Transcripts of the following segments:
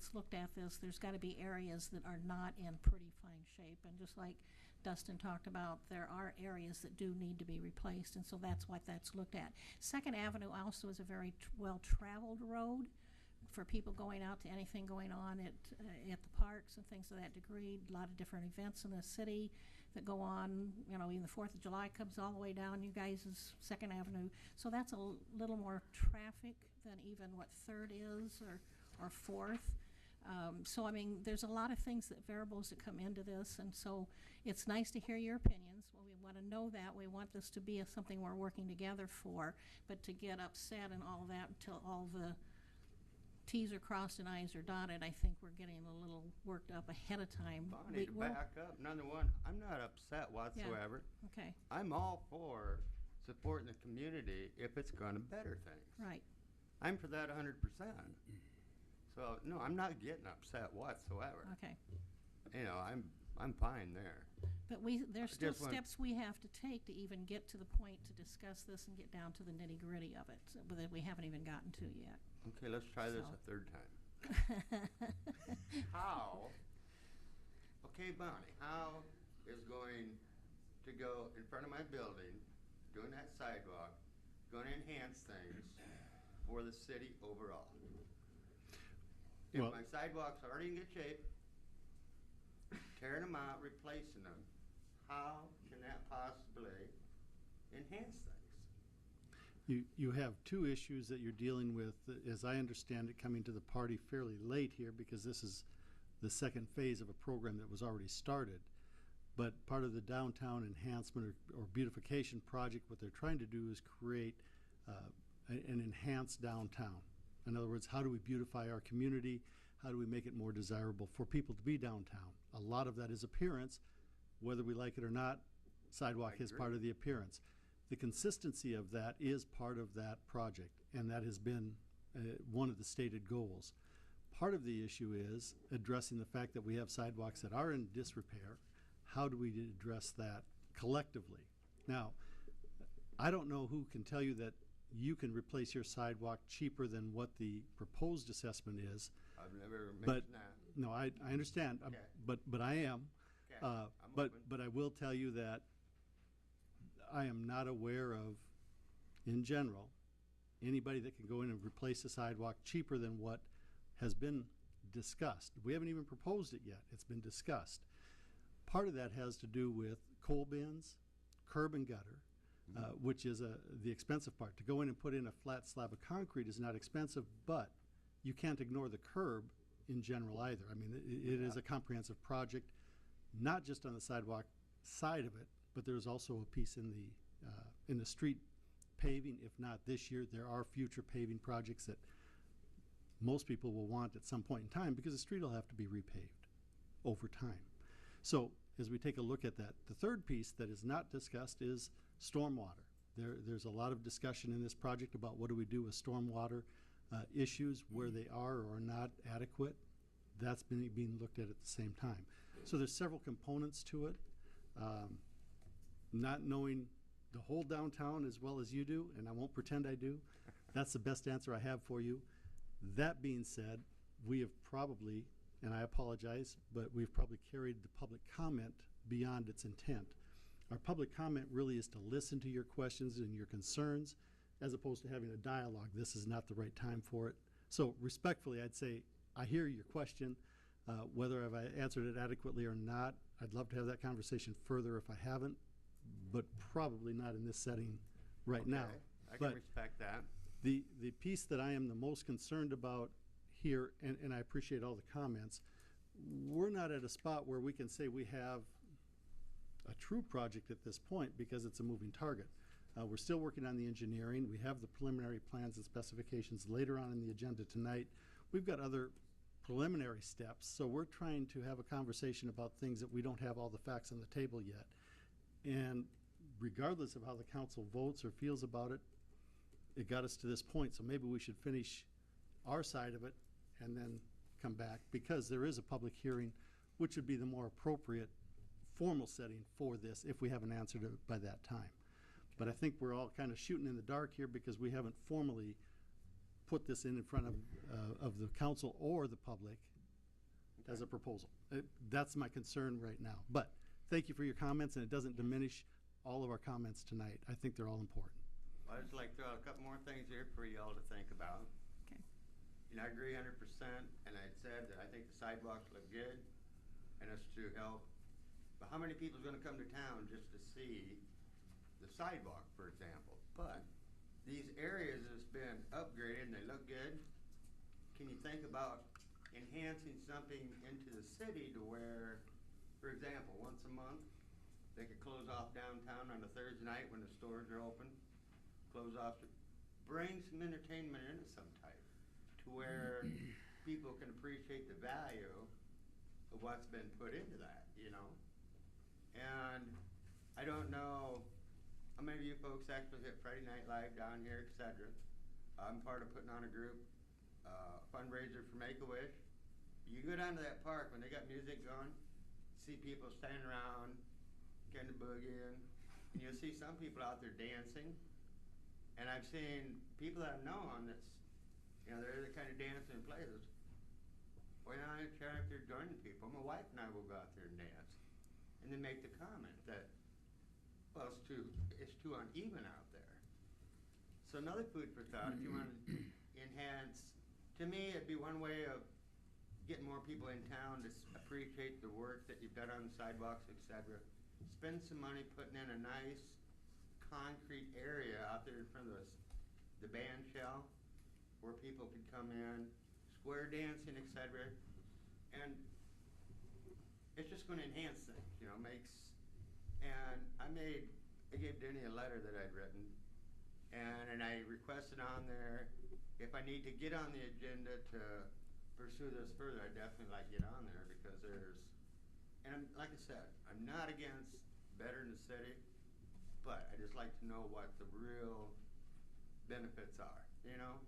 that's looked at this, there's got to be areas that are not in pretty fine shape. And just like Dustin talked about, there are areas that do need to be replaced, and so that's what that's looked at. Second Avenue also is a very well-traveled road for people going out to anything going on at the parks and things of that degree. A lot of different events in the city that go on. You know, even the 4th of July comes all the way down you guys' Second Avenue. So that's a little more traffic than even what Third is or Fourth. So, I mean, there's a lot of things, that variables that come into this, and so it's nice to hear your opinions. Well, we want to know that. We want this to be something we're working together for, but to get upset and all of that until all the T's are crossed and I's are dotted, I think we're getting a little worked up ahead of time. Bonnie, to back up, number one, I'm not upset whatsoever. Yeah. Okay. I'm all for supporting the community if it's going to better things. Right. I'm for that 100%. So, no, I'm not getting upset whatsoever. Okay. You know, I'm fine there. But there's still steps we have to take to even get to the point to discuss this and get down to the nitty-gritty of it, that we haven't even gotten to yet. Okay, let's try this a third time. How, okay, Bonnie, how is going to go in front of my building, doing that sidewalk, going to enhance things for the city overall? If my sidewalk's already in good shape, tearing them out, replacing them, how can that possibly enhance things? You have two issues that you're dealing with, as I understand it, coming to the party fairly late here, because this is the second phase of a program that was already started. But part of the downtown enhancement or beautification project, what they're trying to do is create an enhanced downtown. In other words, how do we beautify our community? How do we make it more desirable for people to be downtown? A lot of that is appearance. Whether we like it or not, sidewalk is part of the appearance. The consistency of that is part of that project, and that has been one of the stated goals. Part of the issue is addressing the fact that we have sidewalks that are in disrepair. How do we address that collectively? Now, I don't know who can tell you that you can replace your sidewalk cheaper than what the proposed assessment is. I've never mentioned that. No, I understand, Okay. but I am. Okay. But I will tell you that I am not aware of, in general, anybody that can go in and replace a sidewalk cheaper than what has been discussed. We haven't even proposed it yet. It's been discussed. Part of that has to do with coal bins, curb and gutter, which is the expensive part. To go in and put in a flat slab of concrete is not expensive, but you can't ignore the curb in general either. I mean, it is a comprehensive project, not just on the sidewalk side of it, but there's also a piece in the street paving. If not this year, there are future paving projects that most people will want at some point in time, because the street will have to be repaved over time. So as we take a look at that, the third piece that is not discussed is stormwater. There's a lot of discussion in this project about what do we do with stormwater issues, where they are or are not adequate. That's being looked at the same time. So there's several components to it. Not knowing the whole downtown as well as you do, and I won't pretend I do, that's the best answer I have for you. That being said, we have probably, and I apologize, but we've probably carried the public comment beyond its intent. Our public comment really is to listen to your questions and your concerns, as opposed to having a dialogue. This is not the right time for it. So respectfully, I'd say, I hear your question. Whether I've answered it adequately or not, I'd love to have that conversation further if I haven't, but probably not in this setting right now. I can respect that. The piece that I am the most concerned about here, and I appreciate all the comments, we're not at a spot where we can say we have a true project at this point, because it's a moving target. We're still working on the engineering. We have the preliminary plans and specifications later on in the agenda tonight. We've got other preliminary steps, so we're trying to have a conversation about things that we don't have all the facts on the table yet. And regardless of how the council votes or feels about it, it got us to this point, so maybe we should finish our side of it and then come back, because there is a public hearing, which would be the more appropriate formal setting for this if we haven't answered it by that time. But I think we're all kind of shooting in the dark here, because we haven't formally put this in front of the council or the public as a proposal. That's my concern right now. But thank you for your comments, and it doesn't diminish all of our comments tonight. I think they're all important. I'd just like to throw out a couple more things here for y'all to think about. Okay. You know, I agree 100%, and I said that I think the sidewalks look good, and it's to help. But how many people's gonna come to town just to see the sidewalk, for example? But these areas that's been upgraded and they look good, can you think about enhancing something into the city to where, for example, once a month, they could close off downtown on a Thursday night when the stores are open, close off, bring some entertainment into some type, to where people can appreciate the value of what's been put into that, you know? And I don't know how many of you folks actually hit Friday Night Live down here, et cetera. I'm part of putting on a group fundraiser for Make-A-Wish. You go down to that park when they got music going, see people standing around, kind of boogieing, and you'll see some people out there dancing. And I've seen people that I've known that's, you know, they're the kind of dancing places. Well, you know, I care if they're joining people. My wife and I will go out there and dance. And then make the comment that, well, it's too uneven out there. So another food for thought, if you want to enhance, to me, it'd be one way of getting more people in town to appreciate the work that you've done on the sidewalks, et cetera. Spend some money putting in a nice concrete area out there in front of the band shell where people could come in, square dancing, et cetera. And it's just gonna enhance things, you know, and I gave Denny a letter that I'd written, and I requested on there, if I need to get on the agenda to pursue this further, I'd definitely like to get on there, because like I said, I'm not against better in the city, but I just like to know what the real benefits are, you know?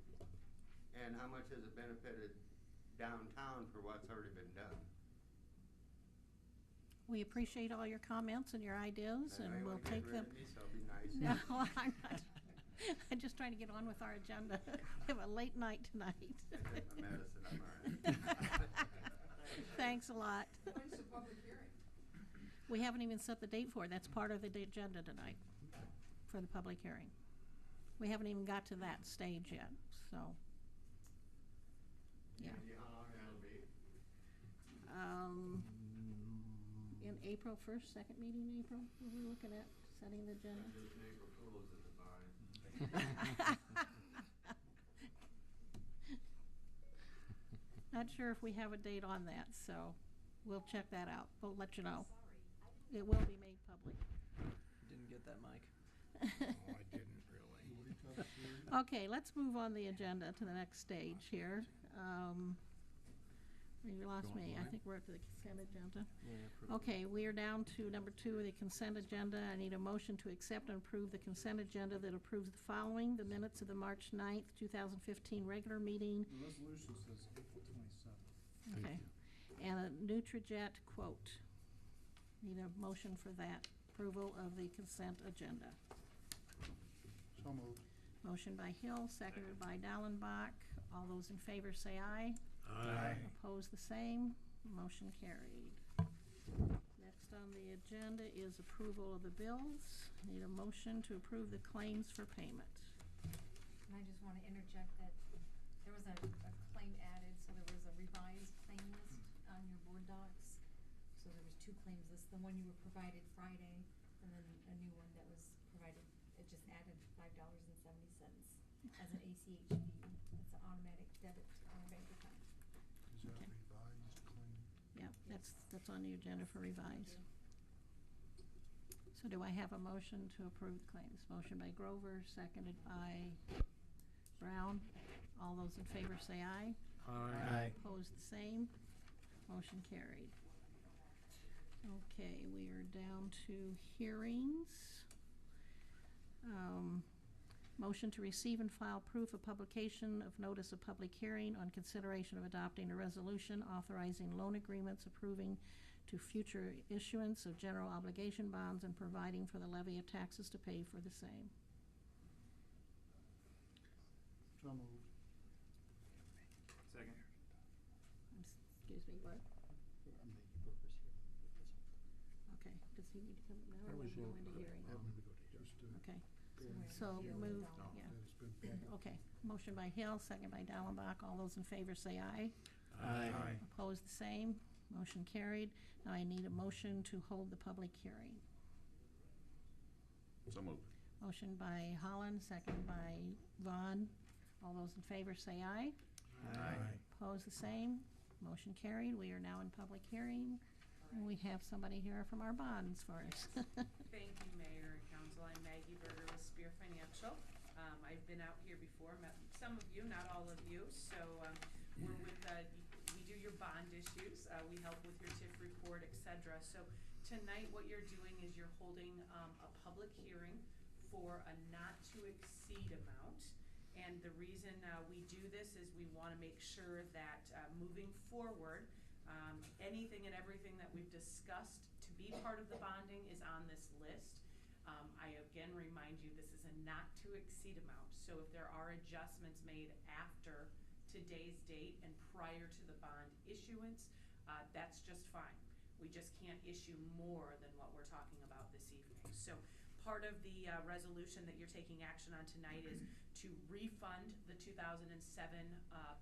And how much has it benefited downtown for what's already been done? We appreciate all your comments and your ideas, and we'll take them. Me, so it'll be nice. No, I'm not. I'm just trying to get on with our agenda. We have a late night tonight. I take my medicine, I'm all right. Thanks a lot. When's the public hearing? We haven't even set the date for it. That's part of the agenda tonight for the public hearing. We haven't even got to that stage yet, so. Yeah. How long that'll be? In April 1st, second meeting in April, what are we looking at, setting the agenda? April Fools at the barn. Not sure if we have a date on that, so we'll check that out. We'll let you know. It will be made public. Didn't get that, Mike. Oh, I didn't really. Okay, let's move on the agenda to the next stage here. You lost me. I think we're at the consent agenda. Okay, we are down to number 2, the consent agenda. I need a motion to accept and approve the consent agenda that approves the following: the minutes of the March 9th, 2015 regular meeting. The resolution says April 27th. Okay. And a Nutrijet quote. Need a motion for that, approval of the consent agenda. So moved. Motion by Hill, seconded by Dallenbach. All those in favor say aye. Aye. Opposed, the same. Motion carried. Next on the agenda is approval of the bills. Need a motion to approve the claims for payment. And I just want to interject that there was a claim added, so there was a revised claim list on your board docs. So there was 2 claims lists, the one you were provided Friday, and then a new one that was provided. It just added $5.70 as an ACH fee. It's an automatic debit to our bank account. Is that Okay. revised claim? Yep, that's on the agenda for revise. So do I have a motion to approve the claims? Motion by Grover, seconded by Brown. All those in favor say aye. Aye. Opposed, the same. Motion carried. Okay, we are down to hearings. Motion to receive and file proof of publication of notice of public hearing on consideration of adopting a resolution authorizing loan agreements, approving to future issuance of general obligation bonds, and providing for the levy of taxes to pay for the same. So moved. Second. Excuse me, what? Okay, does he need to come now That or was when we go your- into hearing? Just to Okay, So so we have to move, deal with yeah. that it's been public. Okay, motion by Hill, second by Dallenbach. All those in favor say aye. Aye. Opposed, the same. Motion carried. Now I need a motion to hold the public hearing. So moved. Motion by Holland, second by Vaughn. All those in favor say aye. Opposed, the same. Motion carried. We are now in public hearing. And we have somebody here from our bonds for us. Thank you, Mayor and Council. I'm Maggie Berger with Spear Financial. I've been out here before, met some of you, not all of you. So we're with, we do your bond issues. We help with your TIF report, et cetera. So tonight what you're doing is you're holding a public hearing for a not-to-exceed amount. And the reason we do this is we want to make sure that moving forward, anything and everything that we've discussed to be part of the bonding is on this list. I again remind you, this is a not-to-exceed amount. So if there are adjustments made after today's date and prior to the bond issuance, that's just fine. We just can't issue more than what we're talking about this evening. So part of the resolution that you're taking action on tonight is to refund the 2007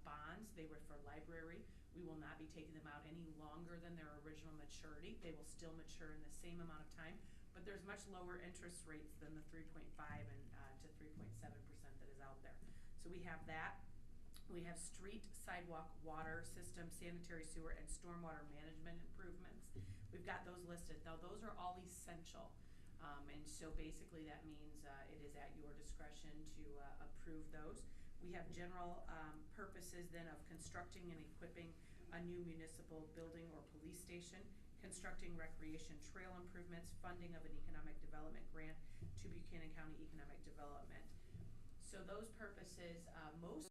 bonds. They were for library. We will not be taking them out any longer than their original maturity. They will still mature in the same amount of time, but there's much lower interest rates than the 3.5 and to 3.7% that is out there. So we have that. We have street, sidewalk, water system, sanitary sewer, and stormwater management improvements. We've got those listed. Now those are all essential. And so basically that means it is at your discretion to approve those. We have general purposes then of constructing and equipping a new municipal building or police station, constructing recreation trail improvements, funding of an economic development grant to Buchanan County Economic Development. So those purposes, most